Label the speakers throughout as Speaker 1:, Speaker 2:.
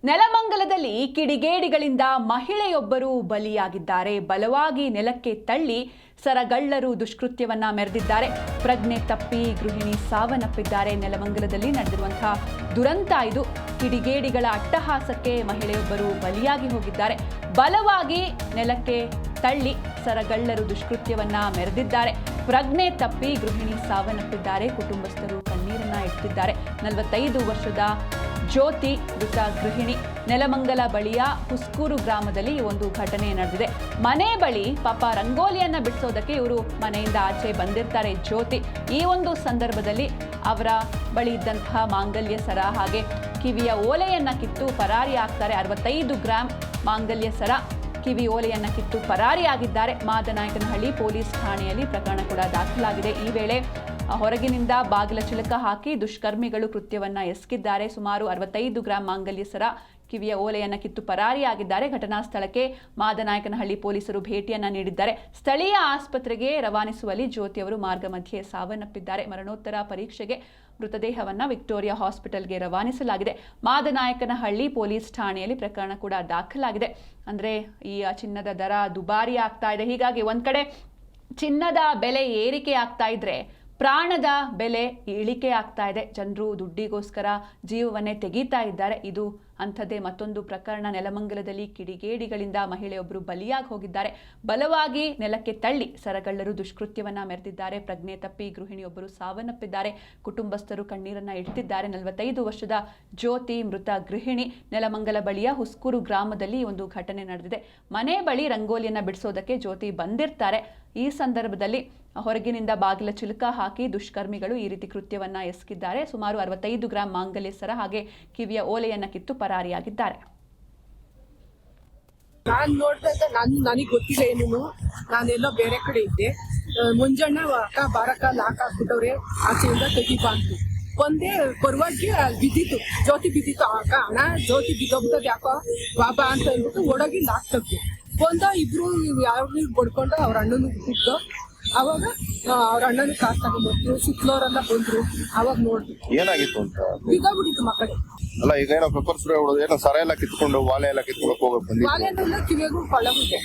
Speaker 1: ನೆಲಮಂಗಲದಲ್ಲಿ ಕಿಡಿಗೇಡಿಗಳಿಂದ ಮಹಿಳೆಯೊಬ್ಬರು ಬಲಿಯಾಗಿದ್ದಾರೆ. ಬಲವಾಗಿ ನೆಲಕ್ಕೆ ತಳ್ಳಿ ಸರಗಳ್ಳರು ದುಷ್ಕೃತ್ಯವನ್ನ ಮೆರೆದಿದ್ದಾರೆ. ಪ್ರಜ್ಞೆ ತಪ್ಪಿ ಗೃಹಿಣಿ ಸಾವನ್ನಪ್ಪಿದ್ದಾರೆ. ನೆಲಮಂಗಲದಲ್ಲಿ ನಡೆದಿರುವಂತಹ ದುರಂತ ಇದು. ಕಿಡಿಗೇಡಿಗಳ ಅಟ್ಟಹಾಸಕ್ಕೆ ಮಹಿಳೆಯೊಬ್ಬರು ಬಲಿಯಾಗಿ ಹೋಗಿದ್ದಾರೆ. ಬಲವಾಗಿ ನೆಲಕ್ಕೆ ತಳ್ಳಿ ಸರಗಳ್ಳರು ದುಷ್ಕೃತ್ಯವನ್ನ ಮೆರೆದಿದ್ದಾರೆ. ಪ್ರಜ್ಞೆ ತಪ್ಪಿ ಗೃಹಿಣಿ ಸಾವನ್ನಪ್ಪಿದ್ದಾರೆ. ಕುಟುಂಬಸ್ಥರು ಕಣ್ಣೀರನ್ನ ಇಡ್ತಿದ್ದಾರೆ. 45 ವರ್ಷದ ಜ್ಯೋತಿ ಮೃತ ಗೃಹಿಣಿ. ನೆಲಮಂಗಲ ಬಳಿಯ ಹುಸ್ಕೂರು ಗ್ರಾಮದಲ್ಲಿ ಈ ಒಂದು ಘಟನೆ ನಡೆದಿದೆ. ಮನೆ ಬಳಿ ಪಾಪ ರಂಗೋಲಿಯನ್ನ ಬಿಡಿಸೋದಕ್ಕೆ ಇವರು ಮನೆಯಿಂದ ಆಚೆ ಬಂದಿರ್ತಾರೆ ಜ್ಯೋತಿ. ಈ ಒಂದು ಸಂದರ್ಭದಲ್ಲಿ ಅವರ ಬಳಿ ಇದ್ದಂತಹ ಮಾಂಗಲ್ಯ ಸರ ಹಾಗೆ ಕಿವಿಯ ಓಲೆಯನ್ನ ಕಿತ್ತು ಪರಾರಿ ಆಗ್ತಾರೆ. 65 ಗ್ರಾಂ ಮಾಂಗಲ್ಯ ಸರ, ಕಿವಿ ಓಲೆಯನ್ನ ಕಿತ್ತು ಪರಾರಿಯಾಗಿದ್ದಾರೆ. ಮಾದನಾಯಕನಹಳ್ಳಿ ಪೊಲೀಸ್ ಠಾಣೆಯಲ್ಲಿ ಪ್ರಕರಣ ಕೂಡ ದಾಖಲಾಗಿದೆ. ಈ ವೇಳೆ ಹೊರಗಿನಿಂದ ಬಾಗಿಲ ಚಿಲಕ ಹಾಕಿ ದುಷ್ಕರ್ಮಿಗಳು ಕೃತ್ಯವನ್ನ ಎಸಗಿದ್ದಾರೆ. ಸುಮಾರು 65 ಗ್ರಾಂ ಮಾಂಗಲ್ಯ ಸರ, ಕಿವಿಯ ಓಲೆಯನ್ನ ಕಿತ್ತು ಪರಾರಿಯಾಗಿದ್ದಾರೆ. ಘಟನಾ ಸ್ಥಳಕ್ಕೆ ಮಾದನಾಯಕನಹಳ್ಳಿ ಪೊಲೀಸರು ಭೇಟಿಯನ್ನ ನೀಡಿದ್ದಾರೆ. ಸ್ಥಳೀಯ ಆಸ್ಪತ್ರೆಗೆ ರವಾನಿಸುವಲ್ಲಿ ಜ್ಯೋತಿ ಅವರು ಮಾರ್ಗ ಮಧ್ಯೆ ಸಾವನ್ನಪ್ಪಿದ್ದಾರೆ. ಮರಣೋತ್ತರ ಪರೀಕ್ಷೆಗೆ ಮೃತದೇಹವನ್ನ ವಿಕ್ಟೋರಿಯಾ ಹಾಸ್ಪಿಟಲ್ಗೆ ರವಾನಿಸಲಾಗಿದೆ. ಮಾದನಾಯಕನಹಳ್ಳಿ ಪೊಲೀಸ್ ಠಾಣೆಯಲ್ಲಿ ಪ್ರಕರಣ ಕೂಡ ದಾಖಲಾಗಿದೆ. ಅಂದ್ರೆ ಈ ಚಿನ್ನದ ದರ ದುಬಾರಿ ಆಗ್ತಾ ಇದೆ. ಹೀಗಾಗಿ ಒಂದ್ ಕಡೆ ಚಿನ್ನದ ಬೆಲೆ ಏರಿಕೆ ಆಗ್ತಾ ಇದ್ರೆ ಪ್ರಾಣದ ಬೆಲೆ ಇಳಿಕೆ ಆಗ್ತಾ ಇದೆ. ಜನರು ದುಡ್ಡಿಗೋಸ್ಕರ ಜೀವವನ್ನೇ ತೆಗೀತಾ ಇದ್ದಾರೆ. ಇದು ಅಂಥದ್ದೇ ಮತ್ತೊಂದು ಪ್ರಕರಣ. ನೆಲಮಂಗಲದಲ್ಲಿ ಕಿಡಿಗೇಡಿಗಳಿಂದ ಮಹಿಳೆಯೊಬ್ಬರು ಬಲಿಯಾಗಿ ಹೋಗಿದ್ದಾರೆ. ಬಲವಾಗಿ ನೆಲಕ್ಕೆ ತಳ್ಳಿ ಸರಗಳ್ಳರು ದುಷ್ಕೃತ್ಯವನ್ನ ಮೆರೆದಿದ್ದಾರೆ. ಪ್ರಜ್ಞೆ ತಪ್ಪಿ ಗೃಹಿಣಿಯೊಬ್ಬರು ಸಾವನ್ನಪ್ಪಿದ್ದಾರೆ. ಕುಟುಂಬಸ್ಥರು ಕಣ್ಣೀರನ್ನ ಇಡ್ತಿದ್ದಾರೆ. 45 ವರ್ಷದ ಜ್ಯೋತಿ ಮೃತ ಗೃಹಿಣಿ. ನೆಲಮಂಗಲ ಬಳಿಯ ಹುಸ್ಕೂರು ಗ್ರಾಮದಲ್ಲಿ ಒಂದು ಘಟನೆ ನಡೆದಿದೆ. ಮನೆ ಬಳಿ ರಂಗೋಲಿಯನ್ನ ಬಿಡಿಸೋದಕ್ಕೆ ಜ್ಯೋತಿ ಬಂದಿರ್ತಾರೆ. ಈ ಸಂದರ್ಭದಲ್ಲಿ ಹೊರಗಿನಿಂದ ಬಾಗಿಲ ಚಿಲಕ ಹಾಕಿ ದುಷ್ಕರ್ಮಿಗಳು ಈ ರೀತಿ ಕೃತ್ಯವನ್ನ ಎಸಗಿದ್ದಾರೆ. ಸುಮಾರು 65 ಗ್ರಾಂ ಮಾಂಗಲ್ಯ ಸರ ಹಾಗೆ ಕಿವಿಯ ಓಲೆಯನ್ನ ಕಿತ್ತು ಪರಾರಿಯಾಗಿದ್ದಾರೆ.
Speaker 2: ನಾನ್ ನೋಡ್ದಾಗ ನನಗೆ ಗೊತ್ತಿಲ್ಲ ಏನು, ನಾನೆಲ್ಲೋ ಬೇರೆ ಕಡೆ ಇದ್ದೆ. ಮುಂಜಾನೆ ಅಕ್ಕ ಬಾರಕ ಲಾಕ್ ಹಾಕ್ಬಿಟ್ಟವ್ರೆ, ಆಚೆಯಿಂದ ತೆಗಿಬಾ ಅಂತ ಒಂದೇ ಪರವಾಗಿ ಬಿದ್ದಿತ್ತು. ಜ್ಯೋತಿ ಬಿದ್ದಿತ್ತು. ಅಕ್ಕ ಅಣ್ಣ ಜ್ಯೋತಿ ಬಿದ್ದೋಗ್ತದ ಯಾಕೋ ಬಾಬಾ ಅಂತ ಅಂದ್ಬಿಟ್ಟು ಓಡೋಗಿ ಲಾಕ್ ತೆಗ್ದು ಬಂದ. ಇಬ್ರು ಯಾರು ಬಡ್ಕೊಂಡು ಅವ್ರ ಅಣ್ಣನ ಕೂತು ಅವಾಗ ಅವ್ರ ಅಣ್ಣನ ಕಾರ್ ತಗೊಂಡ್ಬಂದ್ರು. ಸುತ್ತಲವರೆಲ್ಲ ಬಂದ್ರು. ಅವಾಗ ನೋಡ್ದು
Speaker 3: ಏನಾಗಿತ್ತು ಅಂತ
Speaker 2: ಬಿದ್ದೋಗ್ಬಿಟ್ಟಿತ್ತು ಮಕ್ಕಳು.
Speaker 3: ಅಲ್ಲ, ಈಗ ಏನೋ ಪೆಪ್ಪರ್ ಸ್ಪ್ರೇ ಹೊಡೆದು ಏನೋ ಸರ ಎಲ್ಲ ಕಿತ್ಕೊಂಡು ವಾಲೆ ಎಲ್ಲ ಕಿತ್ಕೊಂಡು ಹೋಗಕ್ ಬಂದಿದ್ದು.
Speaker 2: ವಾಲೆನೆಲ್ಲ ಕಿವಿಯಾಗೂ ಕೊಳ್ಳಬಿಟ್ಟೆ.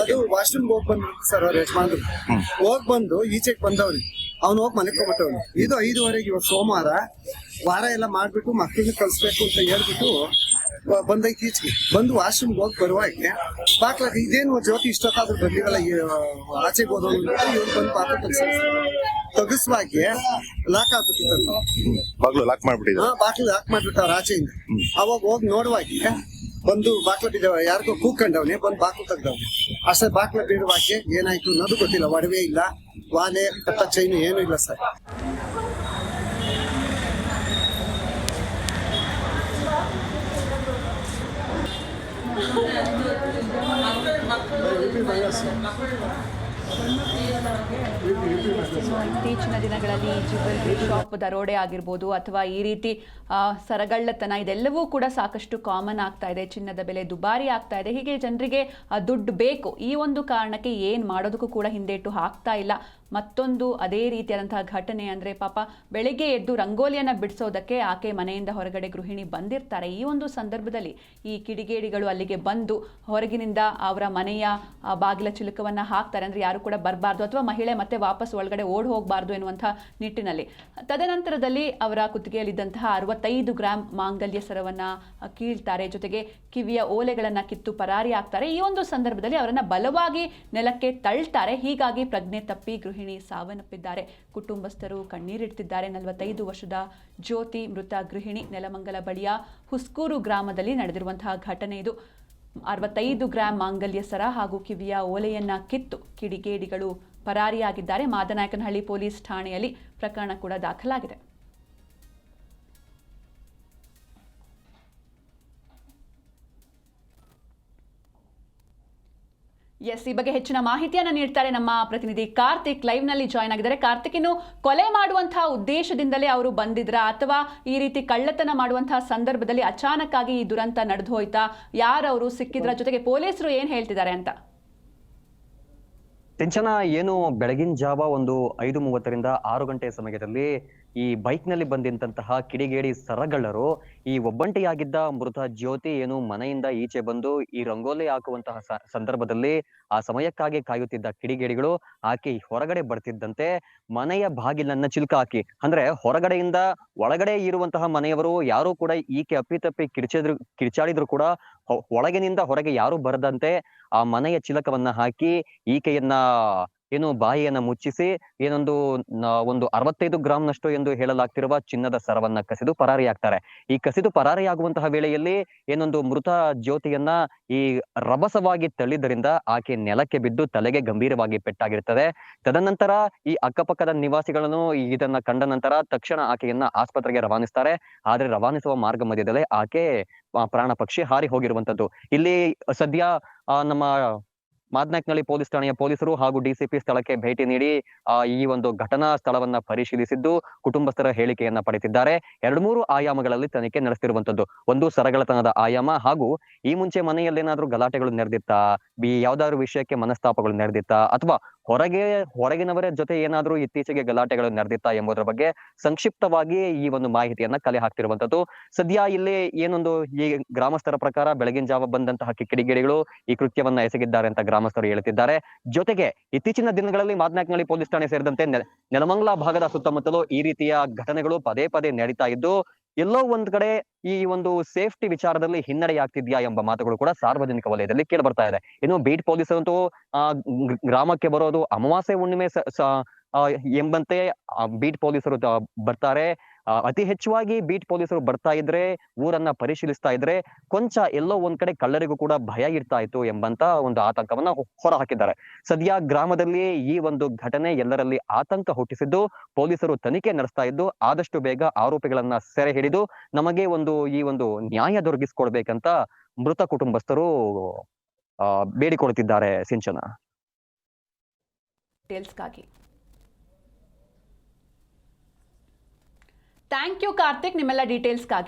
Speaker 4: ಅದು ವಾಶ್ರೂಮ್ ಹೋಗಿ ಬಂದ್ರು ಸರ್ ಅವ್ರ ಯಜಮಾನ್ರು. ಹೋಗ್ ಬಂದು ಈಚೆಗೆ ಬಂದವ್ರಿ. ಅವ್ನು ಹೋಗಿ ಮನೆಕೊಂಡ್ಬಿಟ್ಟವ್ನು. ಇದು 5:15 ಇವತ್ತು ಸೋಮವಾರ. ವಾರ ಎಲ್ಲ ಮಾಡ್ಬಿಟ್ಟು ಮಕ್ಕಳನ್ನ ಕಳ್ಸ್ಬೇಕು ಅಂತ ಹೇಳ್ಬಿಟ್ಟು ಬಂದೈತಿ ಈಚೆಗೆ. ಬಂದು ವಾಶ್ರೂಮ್ಗೆ ಹೋಗಿ ಬರುವಾಗೆ ಬಾಕ್ಲಾಗ ಇದೇನು ಜ್ಯೋತಿ ಇಷ್ಟೊತ್ತಾದ್ರೂ ಬಂದಿರಲ್ಲ ಆಚೆಗೆ ಹೋದವ್ರು ಇವ್ರು ಬಂದು ಬಾಕ್ಲ ತೆಗಿಸುವಾಗೆ ಲಾಕ್ ಆಗ್ಬಿಟ್ಟಿತ್ತು.
Speaker 3: ಬಾಗ್ಲು ಲಾಕ್ ಮಾಡ್ಬಿಟ್ಟಿದ್ರು.
Speaker 4: ಬಾಕ್ಲು ಲಾಕ್ ಮಾಡ್ಬಿಟ್ಟವ್ರ ಆಚೆಯಿಂದ. ಅವಾಗ ಹೋಗಿ ನೋಡುವಾಗೆ ಬಂದು ಬಾಕ್ಲ ಬಿದ್ದವ, ಯಾರಿಗೋ ಕೂಕೊಂಡವನೆ ಬಂದು ಬಾಕ್ಲು ತೆಗ್ದವ್ನೆ. ಅಷ್ಟೇ ಬಾಕ್ಲ ಬಿಡುವಾಗೆ ಏನಾಯ್ತು ಅನ್ನೋದು ಗೊತ್ತಿಲ್ಲ. ಒಡವೆ ಇಲ್ಲ, ವಾಲೆ ಕಟ್ಟ ಚೈನು ಏನೂ ಇಲ್ಲ ಸರ್.
Speaker 1: ಇತ್ತೀಚಿನ ದಿನಗಳಲ್ಲಿ ಜ್ಯುವೆಲ್ಲರಿ ಶಾಪ್ ದರೋಡೆ ಆಗಿರ್ಬೋದು ಅಥವಾ ಈ ರೀತಿ ಸರಗಳ್ಳತನ ಇದೆಲ್ಲವೂ ಕೂಡ ಸಾಕಷ್ಟು ಕಾಮನ್ ಆಗ್ತಾ ಇದೆ. ಚಿನ್ನದ ಬೆಲೆ ದುಬಾರಿ ಆಗ್ತಾ ಇದೆ. ಹೀಗೆ ಜನರಿಗೆ ದುಡ್ಡು ಬೇಕು. ಈ ಒಂದು ಕಾರಣಕ್ಕೆ ಏನು ಮಾಡೋದಕ್ಕೂ ಕೂಡ ಹಿಂದೇಟು ಹಾಕ್ತಾ ಇಲ್ಲ. ಮತ್ತೊಂದು ಅದೇ ರೀತಿಯಾದಂತಹ ಘಟನೆ ಅಂದರೆ ಪಾಪ ಬೆಳಿಗ್ಗೆ ಎದ್ದು ರಂಗೋಲಿಯನ್ನು ಬಿಡಿಸೋದಕ್ಕೆ ಆಕೆ ಮನೆಯಿಂದ ಹೊರಗಡೆ ಗೃಹಿಣಿ ಬಂದಿರ್ತಾರೆ. ಈ ಒಂದು ಸಂದರ್ಭದಲ್ಲಿ ಈ ಕಿಡಿಗೇಡಿಗಳು ಅಲ್ಲಿಗೆ ಬಂದು ಹೊರಗಿನಿಂದ ಅವರ ಮನೆಯ ಬಾಗಿಲ ಚಿಲಕವನ್ನು ಹಾಕ್ತಾರೆ. ಅಂದರೆ ಯಾರು ಕೂಡ ಬರಬಾರ್ದು ಅಥವಾ ಮಹಿಳೆ ಮತ್ತೆ ವಾಪಸ್ ಒಳಗಡೆ ಓಡ್ ಹೋಗಬಾರ್ದು ಎನ್ನುವಂಥ ನಿಟ್ಟಿನಲ್ಲಿ. ತದನಂತರದಲ್ಲಿ ಅವರ ಕುತ್ತಿಗೆಯಲ್ಲಿದ್ದಂತಹ 65 ಗ್ರಾಂ ಮಾಂಗಲ್ಯ ಸರವನ್ನು ಕೀಳ್ತಾರೆ. ಜೊತೆಗೆ ಕಿವಿಯ ಓಲೆಗಳನ್ನು ಕಿತ್ತು ಪರಾರಿ ಆಗ್ತಾರೆ. ಈ ಒಂದು ಸಂದರ್ಭದಲ್ಲಿ ಅವರನ್ನು ಬಲವಾಗಿ ನೆಲಕ್ಕೆ ತಳ್ತಾರೆ. ಹೀಗಾಗಿ ಪ್ರಜ್ಞೆ ತಪ್ಪಿ ಗೃಹಿಣಿ ಸಾವನ್ನಪ್ಪಿದ್ದಾರೆ. ಕುಟುಂಬಸ್ಥರು ಕಣ್ಣೀರಿಡ್ತಿದ್ದಾರೆ. 45 ವರ್ಷದ ಜ್ಯೋತಿ ಮೃತ ಗೃಹಿಣಿ. ನೆಲಮಂಗಲ ಬಳಿಯ ಹುಸ್ಕೂರು ಗ್ರಾಮದಲ್ಲಿ ನಡೆದಿರುವಂತಹ ಘಟನೆ ಇದು. 65 ಗ್ರಾಂ ಮಾಂಗಲ್ಯ ಸರ ಹಾಗೂ ಕಿವಿಯ ಓಲೆಯನ್ನ ಕಿತ್ತು ಕಿಡಿಗೇಡಿಗಳು ಪರಾರಿಯಾಗಿದ್ದಾರೆ. ಮಾದನಾಯಕನಹಳ್ಳಿ ಪೊಲೀಸ್ ಠಾಣೆಯಲ್ಲಿ ಪ್ರಕರಣ ಕೂಡ ದಾಖಲಾಗಿದೆ. ಈ ಬಗ್ಗೆ ಹೆಚ್ಚಿನ ಮಾಹಿತಿಯನ್ನು ನೀಡ್ತಾರೆ ನಮ್ಮ ಪ್ರತಿನಿಧಿ ಕಾರ್ತಿಕ್. ಲೈವ್ ನಲ್ಲಿ ಜಾಯ್ನ್ ಆಗಿದ್ದಾರೆ. ಕಾರ್ತಿಕ್, ಇನ್ನು ಕೊಲೆ ಮಾಡುವಂತಹ ಉದ್ದೇಶದಿಂದಲೇ ಅವರು ಬಂದಿದ್ರಾ ಅಥವಾ ಈ ರೀತಿ ಕಳ್ಳತನ ಮಾಡುವಂತಹ ಸಂದರ್ಭದಲ್ಲಿ ಅಚಾನಕ್ ಆಗಿ ಈ ದುರಂತ ನಡೆದು ಹೋಯ್ತಾ? ಯಾರವರು ಸಿಕ್ಕಿದ್ರ? ಜೊತೆಗೆ ಪೊಲೀಸರು ಏನ್ ಹೇಳ್ತಿದ್ದಾರೆ ಅಂತ?
Speaker 5: ಟೆನ್ಷನ್ ಏನು, ಬೆಳಗಿನ ಜಾವ ಒಂದು 5:30ರಿಂದ 6 ಗಂಟೆ ಸಮಯದಲ್ಲಿ ಈ ಬೈಕ್ ನಲ್ಲಿ ಬಂದಂತಹ ಕಿಡಿಗೇಡಿ ಸರಗಳ್ಳರು ಈ ಒಬ್ಬಂಟಿಯಾಗಿದ್ದ ಮೃತ ಜ್ಯೋತಿ ಏನು ಮನೆಯಿಂದ ಈಚೆ ಬಂದು ಈ ರಂಗೋಲಿ ಹಾಕುವಂತಹ ಸಂದರ್ಭದಲ್ಲಿ ಆ ಸಮಯಕ್ಕಾಗಿ ಕಾಯುತ್ತಿದ್ದ ಕಿಡಿಗೇಡಿಗಳು ಆಕೆ ಹೊರಗಡೆ ಬರ್ತಿದ್ದಂತೆ ಮನೆಯ ಬಾಗಿಲನ್ನ ಚಿಲ್ಕ ಹಾಕಿ, ಅಂದ್ರೆ ಹೊರಗಡೆಯಿಂದ ಒಳಗಡೆ ಇರುವಂತಹ ಮನೆಯವರು ಯಾರು ಕೂಡ ಈಕೆ ಅಪ್ಪಿತಪ್ಪಿ ಕಿರ್ಚಾಡಿದ್ರು ಕೂಡ ಒಳಗಿನಿಂದ ಹೊರಗೆ ಯಾರು ಬರದಂತೆ ಆ ಮನೆಯ ಚಿಲಕವನ್ನ ಹಾಕಿ ಈಕೆಯನ್ನ ಏನು ಬಾಯಿಯನ್ನ ಮುಚ್ಚಿಸಿ ಒಂದು 65 ಗ್ರಾಂನಷ್ಟು ಎಂದು ಹೇಳಲಾಗ್ತಿರುವ ಚಿನ್ನದ ಸರವನ್ನ ಕಸಿದು ಪರಾರಿಯಾಗ್ತಾರೆ. ಈ ಕಸಿದು ಪರಾರಿಯಾಗುವಂತಹ ವೇಳೆಯಲ್ಲಿ ಮೃತ ಜ್ಯೋತಿಯನ್ನ ಈ ರಭಸವಾಗಿ ತಳ್ಳಿದ್ದರಿಂದ ಆಕೆ ನೆಲಕ್ಕೆ ಬಿದ್ದು ತಲೆಗೆ ಗಂಭೀರವಾಗಿ ಪೆಟ್ಟಾಗಿರ್ತದೆ. ತದನಂತರ ಈ ಅಕ್ಕಪಕ್ಕದ ನಿವಾಸಿಗಳನ್ನು ಇದನ್ನ ಕಂಡ ನಂತರ ತಕ್ಷಣ ಆಕೆಯನ್ನ ಆಸ್ಪತ್ರೆಗೆ ರವಾನಿಸ್ತಾರೆ. ಆದ್ರೆ ರವಾನಿಸುವ ಮಾರ್ಗ ಮಧ್ಯದಲ್ಲೇ ಆಕೆ ಪ್ರಾಣ ಪಕ್ಷಿ ಹಾರಿ ಹೋಗಿರುವಂತದ್ದು. ಇಲ್ಲಿ ಸದ್ಯ ನಮ್ಮ ಮಾದ್ನಾಯಕ್ನಳ್ಳಿ ಪೊಲೀಸ್ ಠಾಣೆಯ ಪೊಲೀಸರು ಹಾಗೂ ಡಿಸಿಪಿ ಸ್ಥಳಕ್ಕೆ ಭೇಟಿ ನೀಡಿ ಈ ಒಂದು ಘಟನಾ ಸ್ಥಳವನ್ನ ಪರಿಶೀಲಿಸಿದ್ದು ಕುಟುಂಬಸ್ಥರ ಹೇಳಿಕೆಯನ್ನ ಪಡೆದಿದ್ದಾರೆ. 2-3 ಆಯಾಮಗಳಲ್ಲಿ ತನಿಖೆ ನಡೆಸ್ತಿರುವಂತದ್ದು. ಒಂದು ಸರಗಳತನದ ಆಯಾಮ, ಹಾಗೂ ಈ ಮುಂಚೆ ಮನೆಯಲ್ಲಿ ಏನಾದ್ರೂ ಗಲಾಟೆಗಳು ನಡೆದಿತ್ತಾ, ಯಾವ್ದಾದ್ರು ವಿಷಯಕ್ಕೆ ಮನಸ್ತಾಪಗಳು ನಡೆದಿತ್ತಾ, ಅಥವಾ ಹೊರಗಿನವರ ಜೊತೆ ಏನಾದ್ರೂ ಇತ್ತೀಚೆಗೆ ಗಲಾಟೆಗಳು ನಡೆದಿತ್ತಾ ಎಂಬುದರ ಬಗ್ಗೆ ಸಂಕ್ಷಿಪ್ತವಾಗಿ ಈ ಒಂದು ಮಾಹಿತಿಯನ್ನ ಕಲೆ ಹಾಕ್ತಿರುವಂತದ್ದು. ಸದ್ಯ ಇಲ್ಲಿ ಈ ಗ್ರಾಮಸ್ಥರ ಪ್ರಕಾರ ಬೆಳಗಿನ ಜಾವ ಬಂದಂತಹ ಕಿಡಿಗೇಡಿಗಳು ಈ ಕೃತ್ಯವನ್ನ ಎಸಗಿದ್ದಾರೆ ಅಂತ ಗ್ರಾಮಸ್ಥರು ಹೇಳ್ತಿದ್ದಾರೆ. ಜೊತೆಗೆ ಇತ್ತೀಚಿನ ದಿನಗಳಲ್ಲಿ ಮಾದ್ನಾಯಕ್ನಳ್ಳಿ ಪೊಲೀಸ್ ಠಾಣೆ ಸೇರಿದಂತೆ ನೆಲಮಂಗಲ ಭಾಗದ ಸುತ್ತಮುತ್ತಲೂ ಈ ರೀತಿಯ ಘಟನೆಗಳು ಪದೇ ಪದೇ ನಡೀತಾ ಇದ್ದು, ಎಲ್ಲೋ ಒಂದ್ ಕಡೆ ಈ ಒಂದು ಸೇಫ್ಟಿ ವಿಚಾರದಲ್ಲಿ ಹಿನ್ನಡೆಯಾಗ್ತಿದ್ಯಾ ಎಂಬ ಮಾತುಗಳು ಕೂಡ ಸಾರ್ವಜನಿಕ ವಲಯದಲ್ಲಿ ಕೇಳಿ ಬರ್ತಾ ಇದೆ. ಇನ್ನು ಬೀಟ್ ಪೊಲೀಸರಂತೂ ಗ್ರಾಮಕ್ಕೆ ಬರೋದು ಅಮಾವಾಸ್ಯೆ ಹುಣ್ಣಿಮೆ ಎಂಬಂತೆ ಬೀಟ್ ಪೊಲೀಸರು ಬರ್ತಾರೆ. ಅತಿ ಹೆಚ್ಚಾಗಿ ಬೀಟ್ ಪೊಲೀಸರು ಬರ್ತಾ ಇದ್ರೆ, ಊರನ್ನ ಪರಿಶೀಲಿಸ್ತಾ ಇದ್ರೆ ಕೊಂಚ ಎಲ್ಲೋ ಒಂದ್ ಕಡೆ ಕಳ್ಳರಿಗೂ ಕೂಡ ಭಯ ಇರ್ತಾ ಇತ್ತು ಎಂಬಂತ ಒಂದು ಆತಂಕವನ್ನ ಹೊರ ಹಾಕಿದ್ದಾರೆ. ಸದ್ಯ ಗ್ರಾಮದಲ್ಲಿ ಈ ಒಂದು ಘಟನೆ ಎಲ್ಲರಲ್ಲಿ ಆತಂಕ ಹುಟ್ಟಿಸಿದ್ದು, ಪೊಲೀಸರು ತನಿಖೆ ನಡೆಸ್ತಾ ಇದ್ದು ಆದಷ್ಟು ಬೇಗ ಆರೋಪಿಗಳನ್ನ ಸೆರೆ ಹಿಡಿದು ನಮಗೆ ಈ ಒಂದು ನ್ಯಾಯ ದೊರಕಿಸ್ಕೊಡ್ಬೇಕಂತ ಮೃತ ಕುಟುಂಬಸ್ಥರು ಬೇಡಿಕೊಳ್ತಿದ್ದಾರೆ. ಸಿಂಚನ.
Speaker 1: ಥ್ಯಾಂಕ್ ಯು ಕಾರ್ತಿಕ್, ನಿಮ್ಮೆಲ್ಲ ಡೀಟೇಲ್ಸ್ಗಾಗಿ.